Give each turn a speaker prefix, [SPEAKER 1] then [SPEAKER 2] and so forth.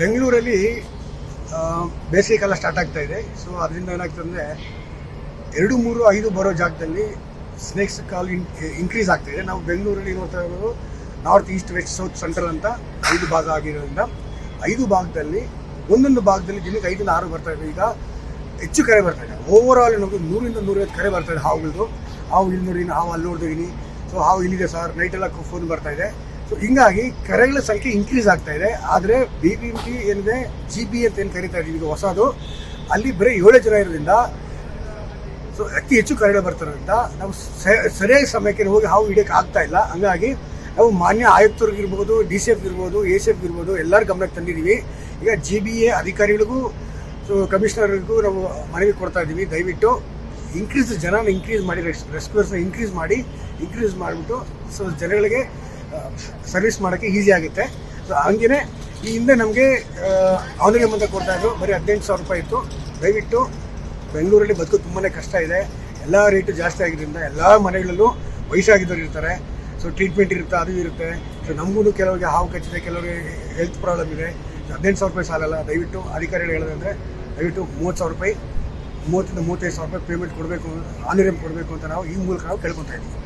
[SPEAKER 1] ಬೆಂಗಳೂರಲ್ಲಿ ಬೇಸಿಗೆ ಕಾಲ ಸ್ಟಾರ್ಟ್ ಆಗ್ತಾ ಇದೆ. ಸೊ ಅದರಿಂದ ಏನಾಗ್ತದೆ ಅಂದರೆ 2, 3, 5 ಬರೋ ಜಾಗದಲ್ಲಿ ಸ್ನೇಕ್ಸ್ ಕಾಲ್ ಇನ್ಕ್ರೀಸ್ ಆಗ್ತಾ ಇದೆ. ನಾವು ಬೆಂಗಳೂರಲ್ಲಿ ನೋಡ್ತಾ ಇರೋದು north, east, west, south, central ಅಂತ 5 ಭಾಗ ಆಗಿರೋದ್ರಿಂದ 5 ಭಾಗದಲ್ಲಿ ಒಂದೊಂದು ಭಾಗದಲ್ಲಿ ದಿನಕ್ಕೆ 5 ಇಂದ 6 ಬರ್ತಾ ಇದೆ. ಈಗ ಹೆಚ್ಚು ಕರೆ ಬರ್ತಾ ಇದೆ. ಓವರಾಲ್ ನಮಗೆ 100 ಇಂದ 150 ಕರೆ ಬರ್ತಾ ಇದೆ ಹಾವುಗಳದ್ದು. ಹಾವು ಇಲ್ಲಿ ನೋಡಿ, ಹಾವು ಅಲ್ಲಿ ನೋಡಿದೀನಿ, ಸೊ ಹಾವು ಇಲ್ಲಿದೆ ಸರ್, ನೈಟೆಲ್ಲ ಫೋನ್ ಬರ್ತಾ ಇದೆ. ಸೊ ಹಿಂಗಾಗಿ ಕರೆಗಳ ಸಂಖ್ಯೆ ಇನ್ಕ್ರೀಸ್ ಆಗ್ತಾ ಇದೆ. ಆದರೆ BBMP ಏನಿದೆ, GB ಅಂತ ಏನು ಕರಿತಾ ಇದ್ದೀವಿ ಈಗ ಹೊಸದು, ಅಲ್ಲಿ ಬರೀ 7 ಜನ ಇರೋದ್ರಿಂದ ಸೊ ಅತಿ ಹೆಚ್ಚು ಕರೆಗಳು ಬರ್ತಿರೋದ್ರಿಂದ ನಾವು ಸರಿಯಾಗಿ ಸಮಯಕ್ಕೆ ಹೋಗಿ ಹಾವು ಹಿಡಿಯೋಕ್ಕೆ ಆಗ್ತಾ ಇಲ್ಲ. ಹಂಗಾಗಿ ನಾವು ಮಾನ್ಯ ಆಯುಕ್ತರಿಗಿರ್ಬೋದು, DCF ಇರ್ಬೋದು, ACF ಇರ್ಬೋದು, ಎಲ್ಲರ ಗಮನಕ್ಕೆ ತಂದಿದ್ದೀವಿ. ಈಗ GBA ಅಧಿಕಾರಿಗಳಿಗೂ ಸೊ ಕಮಿಷನರ್ಗೂ ನಾವು ಮನವಿ ಕೊಡ್ತಾ ಇದ್ದೀವಿ, ದಯವಿಟ್ಟು ಜನನ ಇನ್ಕ್ರೀಸ್ ಮಾಡಿ, ರೆಸ್ಕ್ಯೂರ್ಸ್ನ ಇನ್ಕ್ರೀಸ್ ಮಾಡಿಬಿಟ್ಟು ಸೊ ಜನಗಳಿಗೆ ಸರ್ವಿಸ್ ಮಾಡೋಕ್ಕೆ ಈಸಿ ಆಗುತ್ತೆ. ಸೊ ಹಂಗೇ ಈ ಹಿಂದೆ ನಮಗೆ ಆನ್ಲೈನ್ ಅಂತ ಕೊಡ್ತಾಯಿದ್ರು, ಬರೀ 18,000 ರೂಪಾಯಿ ಇತ್ತು. ದಯವಿಟ್ಟು ಬೆಂಗಳೂರಲ್ಲಿ ಬದುಕು ತುಂಬಾ ಕಷ್ಟ ಇದೆ. ಎಲ್ಲ ರೇಟು ಜಾಸ್ತಿ ಆಗಿದ್ದರಿಂದ ಎಲ್ಲ ಮನೆಗಳಲ್ಲೂ ವಯಸ್ಸಾಗಿದ್ದವ್ರು ಇರ್ತಾರೆ. ಸೊ ಟ್ರೀಟ್ಮೆಂಟ್ ಇರುತ್ತೆ, ಅದು ಇರುತ್ತೆ. ಸೊ ನಮಗೂ ಕೆಲವರಿಗೆ ಹಾವು ಕಚ್ಚಿದೆ, ಕೆಲವರಿಗೆ ಹೆಲ್ತ್ ಪ್ರಾಬ್ಲಮ್ ಇದೆ. 18,000 ರೂಪಾಯಿ ಸಾಲಲ್ಲ. ದಯವಿಟ್ಟು ಅಧಿಕಾರಿಗಳು ಹೇಳೋದಂದರೆ ದಯವಿಟ್ಟು 30,000 ರೂಪಾಯಿ, 30,000 ಇಂದ 35,000 ರೂಪಾಯಿ ಪೇಮೆಂಟ್ ಕೊಡಬೇಕು, ಆನ್ಲೈನ್ ಕೊಡಬೇಕು ಅಂತ ನಾವು ಈ ಮೂಲಕ ಕೇಳ್ಕೊತಾ ಇದ್ದೀವಿ.